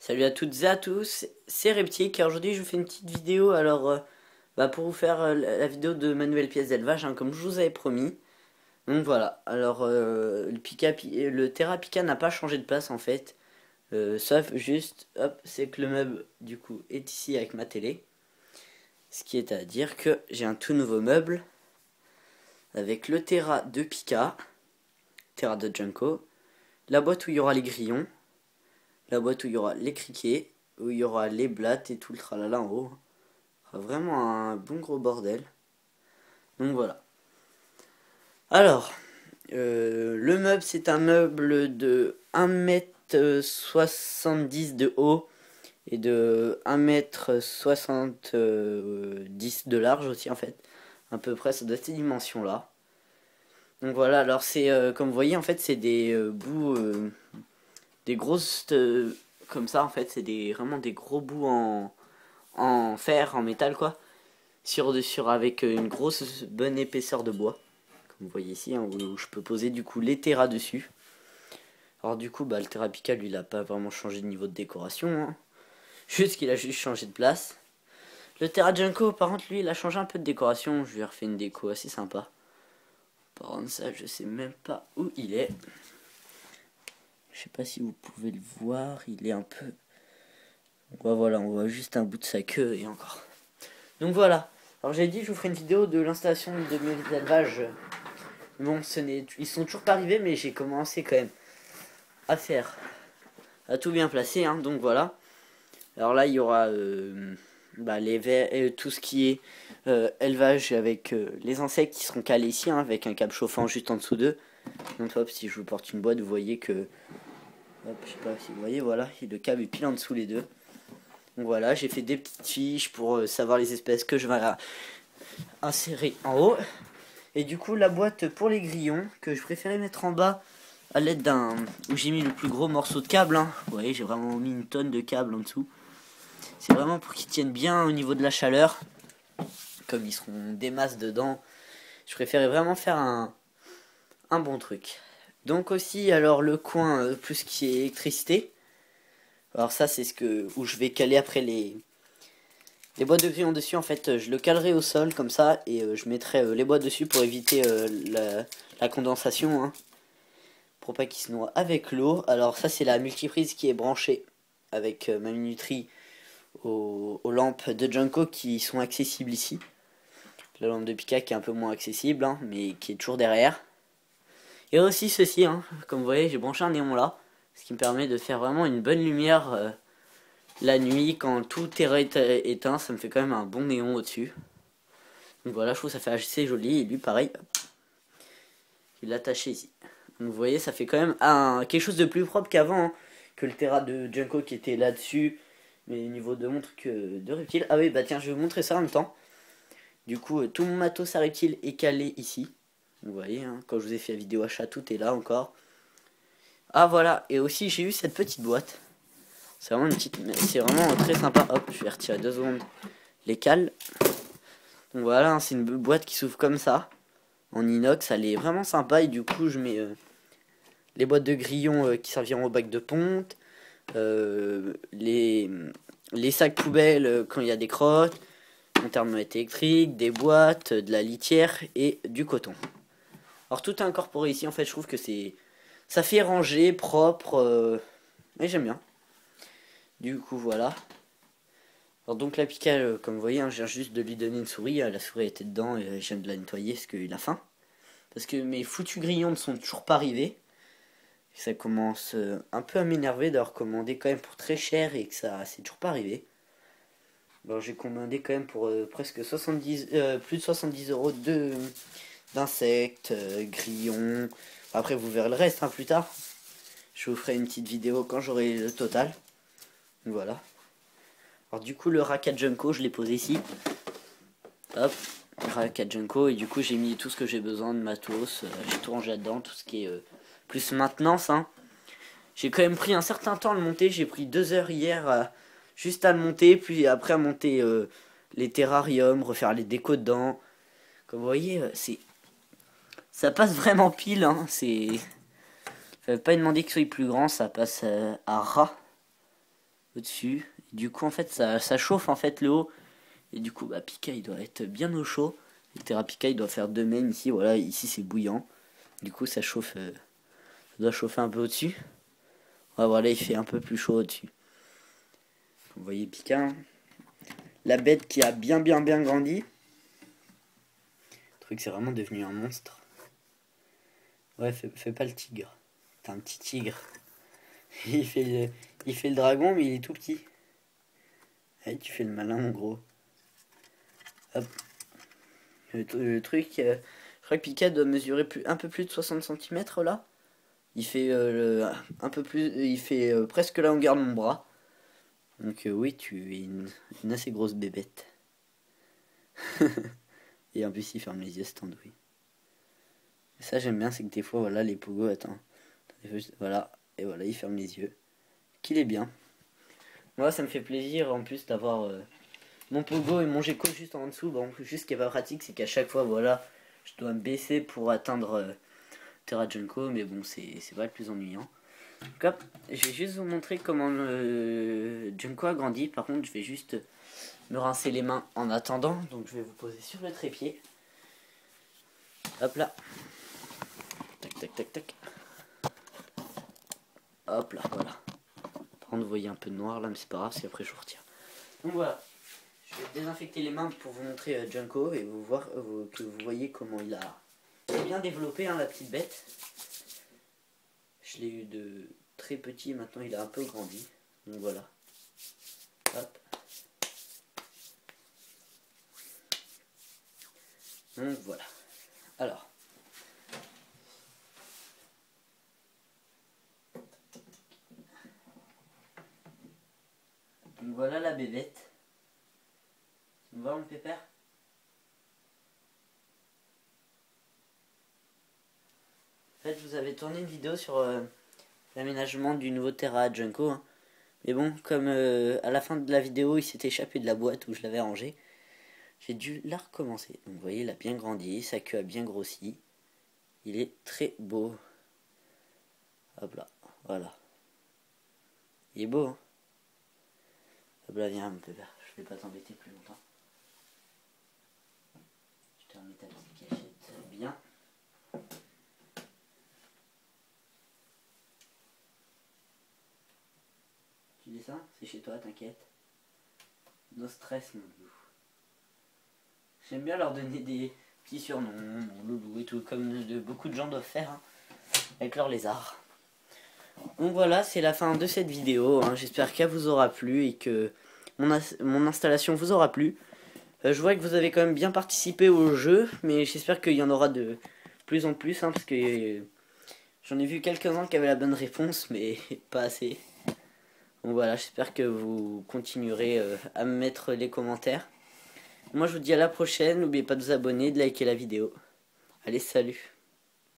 Salut à toutes et à tous, c'est Reptique et aujourd'hui je vous fais une petite vidéo pour vous faire la vidéo de ma nouvelle pièce d'élevage comme je vous avais promis. Donc voilà, le Terra Pika n'a pas changé de place en fait, sauf juste, hop, c'est que le meuble du coup est ici avec ma télé. Ce qui est à dire que j'ai un tout nouveau meuble avec le Terra de Pika, Terra de Junko, la boîte où il y aura les grillons, la boîte où il y aura les criquets, où il y aura les blattes et tout le tralala en haut. Vraiment un bon gros bordel. Donc voilà. Alors, le meuble, c'est un meuble de 1,70 m de haut et de 1,70 m de large aussi en fait. À peu près, ça doit être ces dimensions-là. Donc voilà, alors c'est comme vous voyez en fait, c'est des bouts, des grosses, comme ça en fait, c'est vraiment des gros bouts en fer, en métal quoi. Sur avec une grosse bonne épaisseur de bois. Comme vous voyez ici, où je peux poser du coup les terras dessus. Alors du coup, le Terra Pika, lui, il a pas vraiment changé de niveau de décoration. Juste qu'il a juste changé de place. Le Terra Junko, par contre, lui, il a changé un peu de décoration. Je lui ai refait une déco assez sympa. Par contre, ça, je sais même pas où il est. Je sais pas si vous pouvez le voir. Il est un peu... Voilà, on voit juste un bout de sa queue et encore. Donc voilà. Alors j'ai dit, je vous ferai une vidéo de l'installation de mes élevages. Bon, ils sont toujours pas arrivés, mais j'ai commencé quand même à faire, à tout bien placer, donc voilà. Alors là, il y aura les vers, tout ce qui est élevage avec les insectes qui seront calés ici, avec un câble chauffant juste en dessous d'eux. Donc hop, si je vous porte une boîte, vous voyez que, hop, je sais pas si vous voyez, voilà, le câble est pile en dessous les deux. Donc voilà, j'ai fait des petites fiches pour savoir les espèces que je vais insérer en haut. Et du coup, la boîte pour les grillons, que je préférais mettre en bas à l'aide d'un... où j'ai mis le plus gros morceau de câble. Vous voyez, j'ai vraiment mis une tonne de câble en dessous. C'est vraiment pour qu'ils tiennent bien au niveau de la chaleur. Comme ils seront des masses dedans, je préférais vraiment faire un bon truc. Donc aussi, alors le coin, plus qui est électricité. Alors ça, c'est où je vais caler après les boîtes de grillons dessus. En fait, je le calerai au sol comme ça et je mettrai les boîtes dessus pour éviter la condensation, pour pas qu'il se noie avec l'eau. Alors ça, c'est la multiprise qui est branchée avec ma minuterie aux lampes de Junko qui sont accessibles ici. La lampe de Pika qui est un peu moins accessible, mais qui est toujours derrière. Et aussi ceci, comme vous voyez, j'ai branché un néon là, ce qui me permet de faire vraiment une bonne lumière la nuit quand tout est éteint. Ça me fait quand même un bon néon au-dessus. Donc voilà, je trouve que ça fait assez joli. Et lui, pareil, il l'a attaché ici. Donc vous voyez, ça fait quand même quelque chose de plus propre qu'avant, que le Terra de Junko qui était là-dessus. Mais au niveau de montre que de reptile. Ah oui, bah tiens, je vais vous montrer ça en même temps. Du coup, tout mon matos à reptile est calé ici. Vous voyez, quand je vous ai fait la vidéo achat, tout est là encore. Ah voilà, et aussi j'ai eu cette petite boîte. C'est vraiment c'est vraiment très sympa. Hop, je vais retirer 2 secondes les cales. Donc voilà, c'est une boîte qui s'ouvre comme ça, en inox. Elle est vraiment sympa et du coup je mets les boîtes de grillons qui serviront au bac de ponte, les sacs poubelles quand il y a des crottes, mon thermomètre électrique, des boîtes, de la litière et du coton. Alors tout est incorporé ici, en fait je trouve que ça fait ranger, propre, et j'aime bien. Du coup voilà. Alors donc la Pika, comme vous voyez, je viens juste de lui donner une souris, la souris était dedans et je viens de la nettoyer parce qu'il a faim. Parce que mes foutus grillons ne sont toujours pas arrivés. Ça commence un peu à m'énerver d'avoir commandé quand même pour très cher et que ça c'est toujours pas arrivé. Alors j'ai commandé quand même pour presque 70, plus de 70 euros d'insectes, grillons. Après vous verrez le reste plus tard. Je vous ferai une petite vidéo quand j'aurai le total. Donc voilà. Alors du coup le rack à Junko je l'ai posé ici. Hop, rack à Junko et du coup j'ai mis tout ce que j'ai besoin de matos. J'ai tout rangé là-dedans, tout ce qui est plus maintenance. J'ai quand même pris un certain temps à le monter. J'ai pris 2 heures hier juste à le monter. Puis après à monter les terrariums, refaire les décos dedans. Comme vous voyez, ça passe vraiment pile. Fallait pas demander que ce soit plus grand, ça passe à ras. au-dessus. Du coup en fait ça chauffe en fait le haut. Et du coup bah Pika il doit être bien au chaud. Et Terrapika il doit faire de même ici, voilà, ici c'est bouillant. Du coup ça chauffe, ça doit chauffer un peu au-dessus. Ah, voilà, il fait un peu plus chaud au-dessus. Vous voyez Pika, hein, la bête qui a bien grandi. Le truc c'est vraiment devenu un monstre. Ouais, fais pas le tigre. T'es un petit tigre. Il fait le dragon mais il est tout petit. Allez, tu fais le malin en gros. Hop. Le truc, je crois que Pika doit mesurer un peu plus de 60 cm là. Il fait un peu plus, il fait presque la longueur de mon bras. Donc oui, tu es une assez grosse bébête. Et en plus il ferme les yeux, c'est andouille. Ça j'aime bien, c'est que des fois voilà les pogos, attends, voilà, et voilà il ferme les yeux. Qu'il est bien. Moi ça me fait plaisir en plus d'avoir mon pogo et mon gecko juste en dessous. Bon, juste ce qui est pas pratique, c'est qu'à chaque fois voilà, je dois me baisser pour atteindre Terra Junko, mais bon c'est pas le plus ennuyant. Donc hop, je vais juste vous montrer comment Junko a grandi. Par contre je vais juste me rincer les mains en attendant, donc je vais vous poser sur le trépied. Hop là. Tac tac tac tac. Hop là, voilà. Par contre vous voyez un peu de noir là, mais c'est pas grave, parce qu'après je vous retire. Donc voilà, je vais désinfecter les mains pour vous montrer Junko et vous voir que vous voyez comment il a bien développé hein, la petite bête. Je l'ai eu de très petit, maintenant il a un peu grandi. Donc voilà. Hop. Donc voilà. Alors. Donc voilà la bébête. Ça me va mon pépère? En fait je vous avais tourné une vidéo sur l'aménagement du nouveau Terra Junko. Hein. Mais bon, comme à la fin de la vidéo il s'est échappé de la boîte où je l'avais rangé, j'ai dû la recommencer. Donc vous voyez, il a bien grandi, sa queue a bien grossi. Il est très beau. Hop là, voilà. Il est beau, hein. Hop là, viens, mon pépère, je vais pas t'embêter plus longtemps. Je te remets ta petite cachette bien. Tu dis ça? C'est chez toi, t'inquiète. No stress, mon loulou. J'aime bien leur donner des petits surnoms, mon loulou et tout, comme beaucoup de gens doivent faire hein, avec leur lézard. Donc voilà, c'est la fin de cette vidéo. Hein. J'espère qu'elle vous aura plu et que mon installation vous aura plu. Je vois que vous avez quand même bien participé au jeu, mais j'espère qu'il y en aura de plus en plus, hein, parce que j'en ai vu quelques-uns qui avaient la bonne réponse, mais pas assez. Donc voilà, j'espère que vous continuerez à me mettre les commentaires. Moi je vous dis à la prochaine, n'oubliez pas de vous abonner, de liker la vidéo. Allez, salut!